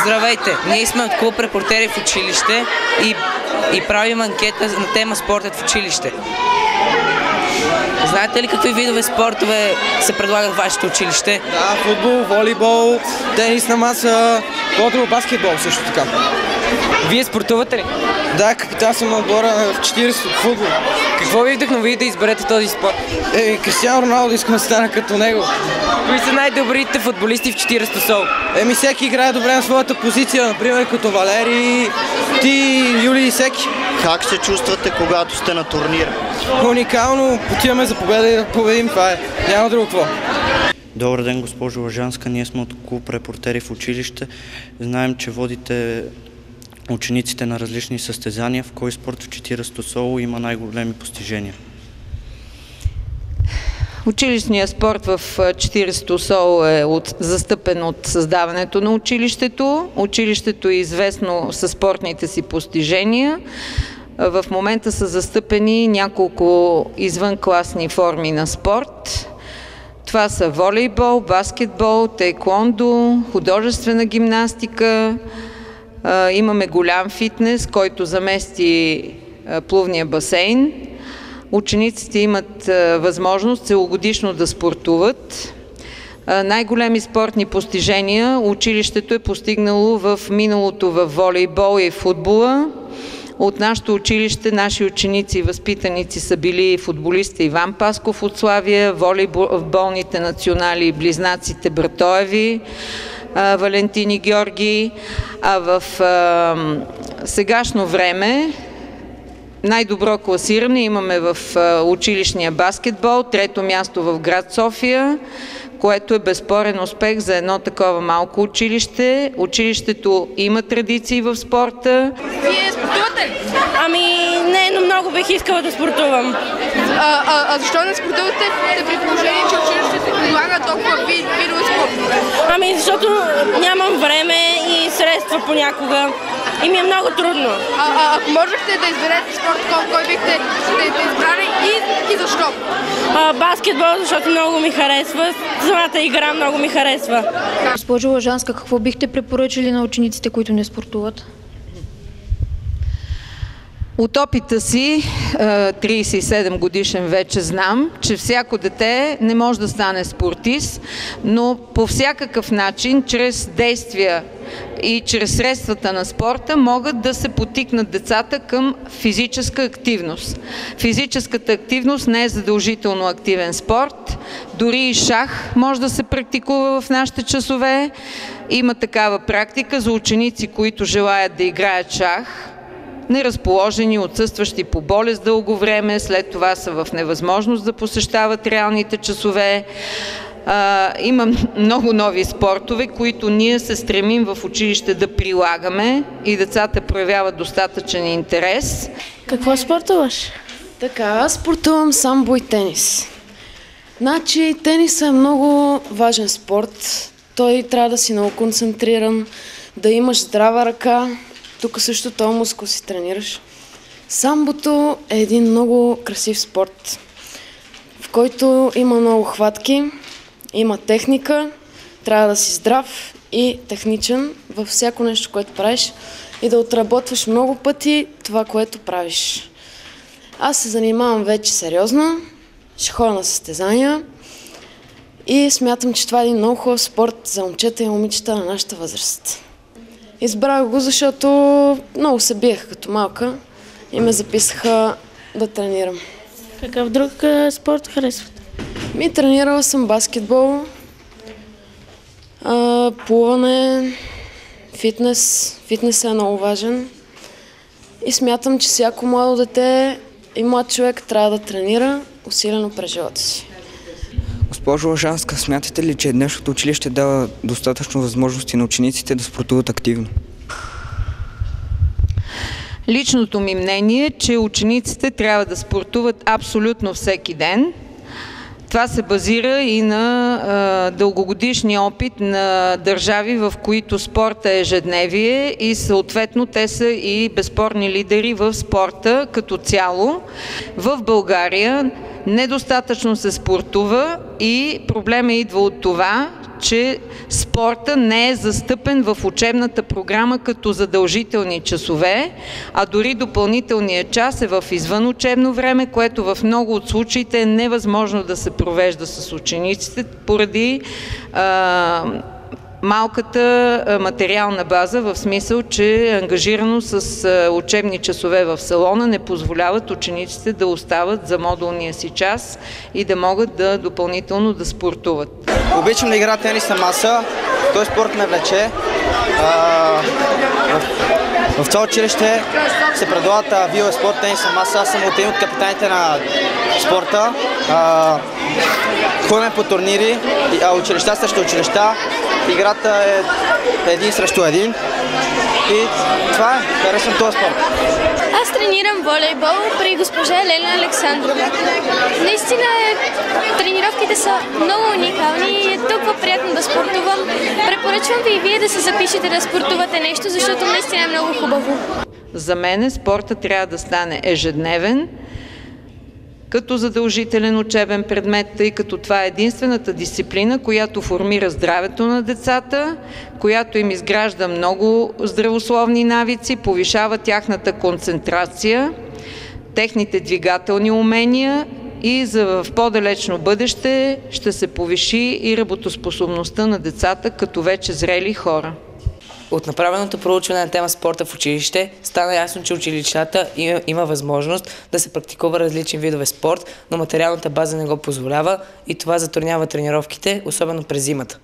Здравейте! Ние сме от клуб Репортери в училище и правим анкета на тема спортът в училище. Знаете ли какви видове спортове се предлагат в вашето училище? Да, футбол, волейбол, тенис на маса, контро, баскетбол също така. Вие спортувате ли? Да, капитан съм на отбора в 40 от футбол. Какво ви вдъхнови да изберете този спорт? Кристиано Роналдо, искам да стана като него. Кои са най-добрите футболисти в 40 сол? Всеки играе добре на своята позиция, например като Валери, ти, Юли и всеки. Как се чувствате, когато сте на турнир? Уникално, отиваме за победа и да победим, това е. Няма друго какво. Добър ден, госпожо Лъжанска. Ние сме от клуб Репортери в училище. Знаем, че водите учениците на различни състезания. В кой спорт в 40 соло има най-големи постижения? Училищният спорт в 40 соло е застъпен от създаването на училището. Училището е известно със спортните си постижения. В момента са застъпени няколко извънкласни форми на спорт. Това са волейбол, баскетбол, таеквондо, художествена гимнастика. Имаме голям фитнес, който замести плувния басейн. Учениците имат възможност целогодишно да спортуват. Най-големи спортни постижения училището е постигнало в миналото в волейбол и футбола. От нашето училище наши ученици и възпитаници са били футболиста Иван Пасков от Славия, волейболните национали и близнаците Братоеви, Валентин и Георги, а в сегашно време най-добро класиране имаме в училищния баскетбол, трето място в град София, което е безспорен успех за едно такова малко училище. Училището има традиции в спорта. Вие спортувате ли? Не, но много бих искала да спортувам. Защо не спортувате при положение, че училището предлага толкова видове спортове? Защото нямам време и средства понякога. И ми е много трудно. Ако можехте да изберете спорт, кой бихте да избрали и защо? Баскетбол, защото много ми харесва. Самата игра много ми харесва. Госпожо Лъжанска, какво бихте препоръчали на учениците, които не спортуват? От опита си, 37 годишен вече знам, че всяко дете не може да стане спортист, но по всякакъв начин, чрез действия и чрез средствата на спорта могат да се потикнат децата към физическа активност. Физическата активност не е задължително активен спорт, дори и шах може да се практикува в нашите часове. Има такава практика за ученици, които желаят да играят шах, неразположени, отсъстващи по болест дълго време, след това са в невъзможност да посещават реалните часове. Има много нови спортове, които ние се стремим в училище да прилагаме и децата проявяват достатъчен интерес. Какво спортуваш? Така, спортувам самбо и тенис. Значи, тенисът е много важен спорт. Той трябва да си много концентриран, да имаш здрава ръка. Тук също този мускул си тренираш. Самбото е един много красив спорт, в който има много хватки, има техника, трябва да си здрав и техничен във всяко нещо, което правиш и да отработваш много пъти това, което правиш. Аз се занимавам вече сериозно, ще ходя на състезания и смятам, че това е един много хубав спорт за момчета и момичета на нашата възраст. Избрах го, защото много се биех като малка и ме записаха да тренирам. Какъв друг спорт харесвате? Тренирала съм баскетбол, плуване, фитнес. Фитнесът е много важен и смятам, че всяко младо дете и млад човек трябва да тренира усилено през живота си. Госпожо Лъжанска, смятате ли, че днешното училище дава достатъчно възможности на учениците да спортуват активно? Личното ми мнение е, че учениците трябва да спортуват абсолютно всеки ден. Това се базира и на дългогодишния опит на държави, в които спорта е ежедневие и съответно те са и безспорни лидери в спорта като цяло. В България недостатъчно се спортува и проблемът идва от това, че спорта не е застъпен в учебната програма като задължителни часове, а дори допълнителният час е в извънучебно време, което в много от случаите е невъзможно да се провежда с учениците поради малката материална база, в смисъл, че ангажирано с учебни часове в салона не позволяват учениците да остават за модулния си час и да могат да допълнително да спортуват. Обичам да игра тенис на маса, този спорт ме влече. В това училище се предлагат видове спорт, тенис на маса. Аз съм един от капитаните на спорта. Ходим по турнири, училища срещу училища. Играта е един срещу един. И това е, харесвам този спорт. Аз тренирам волейбол при госпожа Елена Александрова. Наистина тренировките са много уникални и е толкова приятно да спортувам. Препоръчвам ви и вие да се запишете да спортувате нещо, защото наистина е много хубаво. За мен спорта трябва да стане ежедневен, като задължителен учебен предмет, тъй като това е единствената дисциплина, която формира здравето на децата, която им изгражда много здравословни навици, повишава тяхната концентрация, техните двигателни умения и в по-далечно бъдеще ще се повиши и работоспособността на децата като вече зрели хора. От направеното проучване на тема спорта в училище стана ясно, че училищата има възможност да се практикува различни видове спорт, но материалната база не го позволява и това затруднява тренировките, особено през зимата.